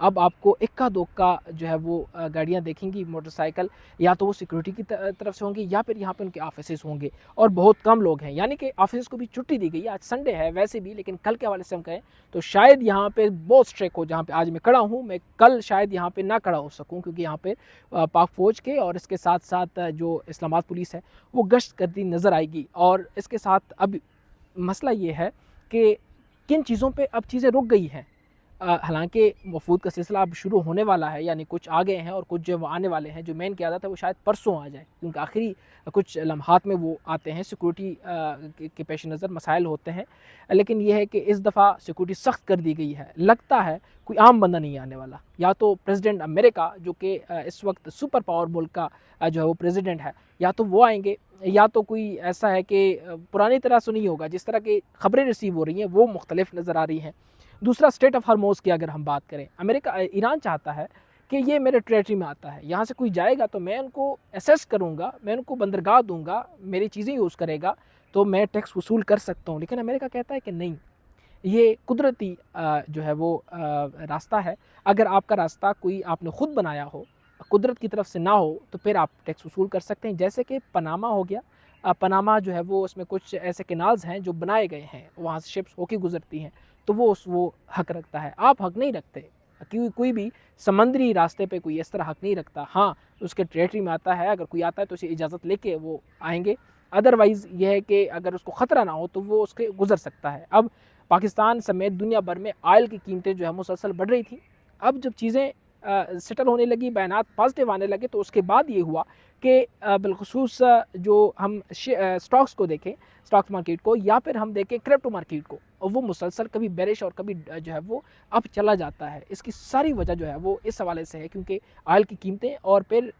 اب آپ کو اکا دوکا جو ہے وہ گاڑیاں دیکھیں گی موٹر سائیکل، یا تو وہ سیکورٹی کی طرف سے ہوں گی یا پھر یہاں پہ ان کے آفیسز ہوں گے، اور بہت کم لوگ ہیں، یعنی کہ آفیسز کو بھی چھٹی دی گئی ہے، آج سنڈے ہے ویسے بھی، لیکن کل کے حوالے سے ہم کہیں تو شاید یہاں پہ بہت اسٹرک ہو، جہاں پہ آج میں کھڑا ہوں میں کل شاید یہاں پہ نہ کھڑا ہو سکوں، کیونکہ یہاں پہ پاک فوج کے اور اس کے ساتھ ساتھ جو اسلام آباد پولیس ہے وہ گشت کرتی نظر آئے گی۔ اور اس کے ساتھ اب مسئلہ یہ ہے کہ کن چیزوں پہ اب چیزیں رک گئی ہیں، حالانکہ وفود کا سلسلہ اب شروع ہونے والا ہے، یعنی کچھ آ گئے ہیں اور کچھ جو وہ آنے والے ہیں، جو مین قیادت ہے وہ شاید پرسوں آ جائے، کیونکہ آخری کچھ لمحات میں وہ آتے ہیں، سیکورٹی کے پیش نظر مسائل ہوتے ہیں، لیکن یہ ہے کہ اس دفعہ سیکورٹی سخت کر دی گئی ہے، لگتا ہے کوئی عام بندہ نہیں آنے والا، یا تو پریزیڈنٹ امریکہ جو کہ اس وقت سپر پاور ملک کا جو ہے وہ پریزیڈنٹ ہے، یا تو وہ آئیں گے، یا تو کوئی ایسا ہے کہ پرانی طرح سے نہیں ہوگا، جس طرح کی خبریں ریسیو ہو رہی ہیں وہ مختلف نظر آ رہی ہیں۔ دوسرا اسٹریٹ آف ہرموز کی اگر ہم بات کریں، ایران چاہتا ہے کہ یہ میرے ٹریٹری میں آتا ہے، یہاں سے کوئی جائے گا تو میں ان کو اسیس کروں گا، میں ان کو بندرگاہ دوں گا، میری چیزیں یوز کرے گا تو میں ٹیکس وصول کر سکتا ہوں، لیکن امریکہ کہتا ہے کہ نہیں، یہ قدرتی جو ہے وہ راستہ ہے، اگر آپ کا راستہ کوئی آپ نے خود بنایا ہو، قدرت کی طرف سے نہ ہو تو پھر آپ ٹیکس وصول کر سکتے ہیں، جیسے کہ پناما ہو گیا، پناما جو ہے وہ اس میں کچھ ایسے کنالز ہیں جو بنائے گئے ہیں، وہاں سے شپس ہو کے گزرتی ہیں، تو وہ حق رکھتا ہے، آپ حق نہیں رکھتے، کوئی بھی سمندری راستے پہ کوئی اس طرح حق نہیں رکھتا، ہاں اس کے ٹریٹری میں آتا ہے، اگر کوئی آتا ہے تو اسے اجازت لے کے وہ آئیں گے، ادروائز یہ ہے کہ اگر اس کو خطرہ نہ ہو تو وہ اس کے گزر سکتا ہے۔ اب پاکستان سمیت دنیا بھر میں آئل کی قیمتیں جو ہے مسلسل بڑھ رہی تھیں، اب جب چیزیں سیٹل ہونے لگی، بیانات پازیٹیو آنے لگے، تو اس کے بعد یہ ہوا کہ بالخصوص جو ہم سٹاکس کو دیکھیں، سٹاکس مارکیٹ کو، یا پھر ہم دیکھیں کرپٹو مارکیٹ کو، وہ مسلسل کبھی بیرش اور کبھی جو ہے وہ اب چلا جاتا ہے، اس کی ساری وجہ جو ہے وہ اس حوالے سے ہے، کیونکہ آئل کی قیمتیں اور پھر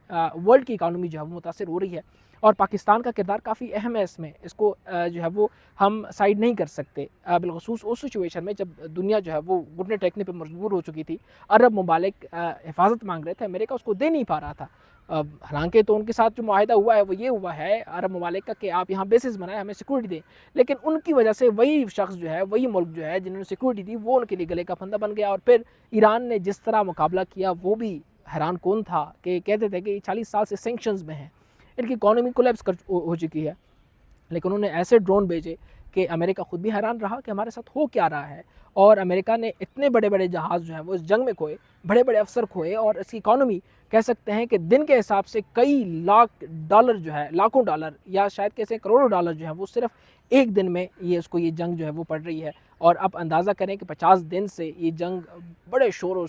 ورلڈ کی اکانومی جو ہے وہ متاثر ہو رہی ہے، اور پاکستان کا کردار کافی اہم ہے اس میں، اس کو جو ہے وہ ہم سائیڈ نہیں کر سکتے، بالخصوص اس سچویشن میں جب دنیا جو ہے وہ گھٹنے ٹیکنے پہ مجبور ہو چکی تھی، عرب ممالک حفاظت مانگ رہے تھے، امریکہ اس کو دے نہیں پا رہا تھا، حالانکہ تو ان کے ساتھ جو معاہدہ ہوا ہے وہ یہ ہوا ہے عرب ممالک کا کہ آپ یہاں بیسز بنائیں، ہمیں سیکورٹی دیں، لیکن ان کی وجہ سے وہی شخص جو ہے، وہی ملک جو ہے جنہوں نے سیکورٹی دی، وہ ان کے لیے گلے کا پھندہ بن گیا، اور پھر ایران نے جس طرح مقابلہ کیا وہ بھی حیران کون تھا، کہ کہتے تھے کہ 40 سال سے سینکشنز میں ہیں، ان کی اکانومی کولیپس ہو چکی ہے، لیکن انہوں نے ایسے ڈرون بھیجے کہ امریکہ خود بھی حیران رہا کہ ہمارے ساتھ ہو کیا رہا ہے، اور امریکہ نے اتنے بڑے بڑے جہاز جو ہیں وہ اس جنگ میں کھوئے، بڑے بڑے افسر کھوئے، اور اس کی اکانومی کہہ سکتے ہیں کہ دن کے حساب سے کئی لاکھ ڈالر جو ہے، لاکھوں ڈالر یا شاید کیسے کروڑوں ڈالر جو ہے وہ صرف ایک دن میں یہ جنگ جو ہے وہ پڑ رہی ہے، اور اب اندازہ کریں کہ 50 دن سے یہ جنگ بڑے شور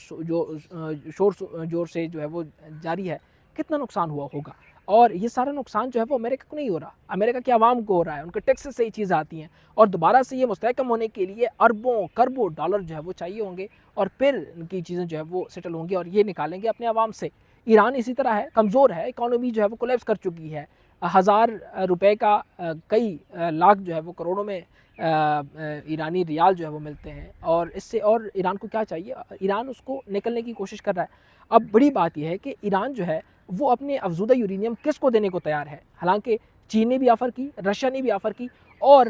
جور سے جو ہے وہ جاری ہے، کتنا نقصان ہوا ہوگا، اور یہ سارا نقصان جو ہے وہ امریکہ کو نہیں ہو رہا، امریکہ کے عوام کو ہو رہا ہے، ان کے ٹیکسز سے یہ چیز آتی ہیں، اور دوبارہ سے یہ مستحکم ہونے کے لیے اربوں کربوں ڈالر جو ہے وہ چاہیے ہوں گے، اور پھر ان کی چیزیں جو ہے وہ سیٹل ہوں گی، اور یہ نکالیں گے اپنے عوام سے۔ ایران اسی طرح ہے، کمزور ہے، اکانومی جو ہے وہ کولیپس کر چکی ہے، 1000 روپے کا کئی لاکھ جو ہے وہ کروڑوں میں ایرانی ریال جو ہے وہ ملتے ہیں، اور اس سے اور ایران کو کیا چاہیے، ایران اس کو نکلنے کی کوشش کر رہا ہے۔ اب بڑی بات یہ ہے کہ ایران جو ہے وہ اپنے افزودہ یورینیم کس کو دینے کو تیار ہے، حالانکہ چین نے بھی آفر کی، رشیا نے بھی آفر کی، اور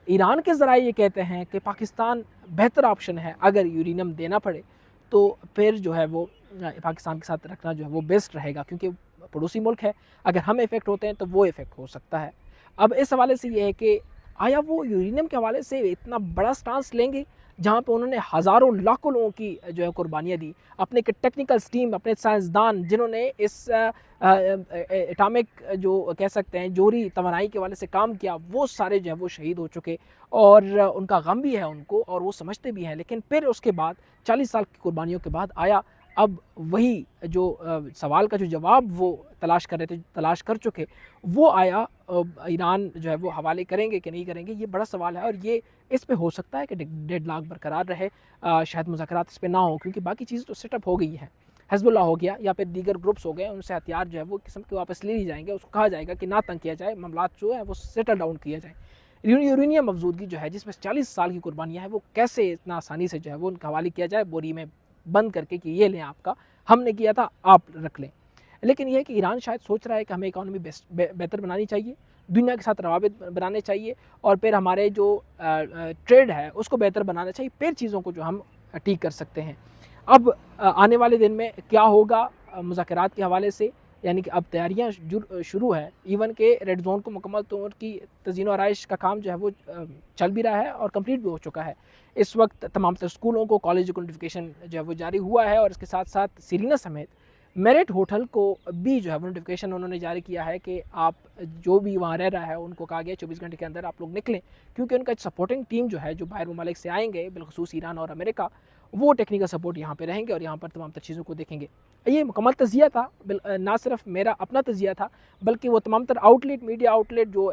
ایران کے ذرائع یہ کہتے ہیں کہ پاکستان بہتر آپشن ہے، اگر یورینیم دینا پڑے تو پھر جو ہے وہ پاکستان کے ساتھ رکھنا جو ہے وہ بیسٹ رہے گا، کیونکہ پڑوسی ملک ہے، اگر ہم افیکٹ ہوتے ہیں تو وہ افیکٹ ہو سکتا ہے۔ اب اس حوالے سے یہ ہے کہ آیا وہ یورینیم کے حوالے سے اتنا بڑا سٹانس لیں گے، جہاں پہ انہوں نے ہزاروں لاکھوں لوگوں کی جو ہے قربانیاں دی، اپنے ٹیکنیکل سٹیم، اپنے سائنسدان جنہوں نے اس اٹامک جو کہہ سکتے ہیں جوہری توانائی کے والے سے کام کیا، وہ سارے جو ہے وہ شہید ہو چکے، اور ان کا غم بھی ہے ان کو، اور وہ سمجھتے بھی ہیں، لیکن پھر اس کے بعد 40 سال کی قربانیوں کے بعد آیا اب وہی جو سوال کا جو جواب وہ تلاش کر رہے تھے، تلاش کر چکے، وہ آیا، ایران جو ہے وہ حوالے کریں گے کہ نہیں کریں گے، یہ بڑا سوال ہے، اور یہ اس پہ ہو سکتا ہے کہ ڈیڈ لاک برقرار رہے، شاید مذاکرات اس پہ نہ ہو، کیونکہ باقی چیزیں تو سیٹ اپ ہو گئی ہیں، حزب اللہ ہو گیا یا پھر دیگر گروپس ہو گئے، ان سے ہتھیار جو ہے وہ قسم کے واپس لے لی جائیں گے، اس کو کہا جائے گا کہ نہ تنگ کیا جائے، معاملات جو ہے وہ سیٹل ڈاؤن کیا جائے۔ یورینیم افزودگی جو ہے جس میں 40 سال کی قربانیاں ہیں، وہ کیسے اتنا آسانی سے جو ہے وہ ان کا حوالے کیا جائے بوری میں بند کر کے کہ یہ لیں آپ کا، ہم نے کیا تھا آپ رکھ لیں، لیکن یہ ہے کہ ایران شاید سوچ رہا ہے کہ ہمیں اکانومی بہتر بنانی چاہیے، دنیا کے ساتھ روابط بنانے چاہیے، اور پھر ہمارے جو ٹریڈ ہے اس کو بہتر بنانا چاہیے، پھر چیزوں کو جو ہم ٹھیک کر سکتے ہیں۔ اب آنے والے دن میں کیا ہوگا مذاکرات کے حوالے سے، یعنی کہ اب تیاریاں شروع ہیں، ایون کہ ریڈ زون کو مکمل طور کی تزئین و آرائش کا کام جو ہے وہ چل بھی رہا ہے اور کمپلیٹ بھی ہو چکا ہے۔ اس وقت تمام تر اسکولوں کو کالج کو نوٹیفیکیشن جو ہے وہ جاری ہوا ہے، اور اس کے ساتھ ساتھ سیرینا سمیت میرٹ ہوٹل کو بھی جو ہے وہ نوٹیفیکیشن انہوں نے جاری کیا ہے کہ آپ جو بھی وہاں رہ رہا ہے ان کو کہا گیا 24 گھنٹے کے اندر آپ لوگ نکلیں، کیونکہ ان کا سپورٹنگ ٹیم جو ہے جو باہر ممالک سے آئیں گے، بالخصوص ایران اور امریکہ، وہ ٹیکنیکل سپورٹ یہاں پہ رہیں گے اور یہاں پر تمام تر چیزوں کو دیکھیں گے۔ یہ مکمل تجزیہ تھا، نہ صرف میرا اپنا تجزیہ تھا بلکہ وہ تمام تر outlet, media outlet جو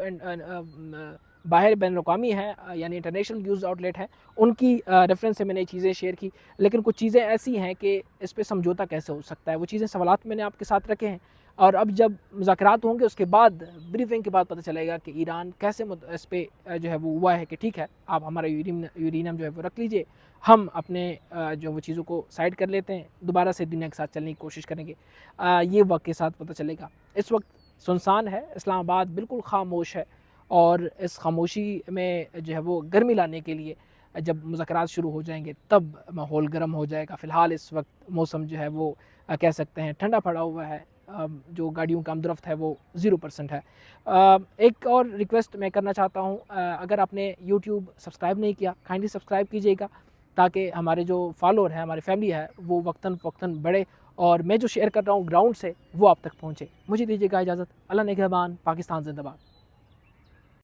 باہر بین الاقوامی ہیں، یعنی انٹرنیشنل نیوز آؤٹ لیٹ ہیں، ان کی ریفرنس سے میں نے یہ چیزیں شیئر کی۔ لیکن کچھ چیزیں ایسی ہیں کہ اس پہ سمجھوتہ کیسے ہو سکتا ہے، وہ چیزیں سوالات میں نے آپ کے ساتھ رکھے ہیں، اور اب جب مذاکرات ہوں گے اس کے بعد بریفنگ کے بعد پتہ چلے گا کہ ایران کیسے اس پہ جو ہے وہ ہوا ہے کہ ٹھیک ہے آپ ہمارا یورینیم جو ہے وہ رکھ لیجئے، ہم اپنے جو وہ چیزوں کو سائڈ کر لیتے ہیں، دوبارہ سے دنیا کے ساتھ چلنے کی کوشش کریں گے۔ یہ وقت کے ساتھ پتہ چلے گا۔ اس وقت سنسان ہے، اسلام آباد بالکل خاموش ہے، اور اس خاموشی میں جو ہے وہ گرمی لانے کے لیے جب مذاکرات شروع ہو جائیں گے تب ماحول گرم ہو جائے گا۔ فی الحال اس وقت موسم جو ہے وہ کہہ سکتے ہیں ٹھنڈا پڑا ہوا ہے، جو گاڑیوں کا آمد ہے وہ 0% ہے۔ ایک اور ریکویسٹ میں کرنا چاہتا ہوں، اگر آپ نے یوٹیوب سبسکرائب نہیں کیا کائنڈلی سبسکرائب کیجیے گا، تاکہ ہمارے جو فالوور ہیں، ہماری فیملی ہے، وہ وقتاً فوقتاً بڑھے، اور میں جو شیئر کر رہا ہوں گراؤنڈ سے وہ آپ تک پہنچے۔ مجھے دیجیے گا اجازت۔ اللہ نگہبان، پاکستان زندہ باد۔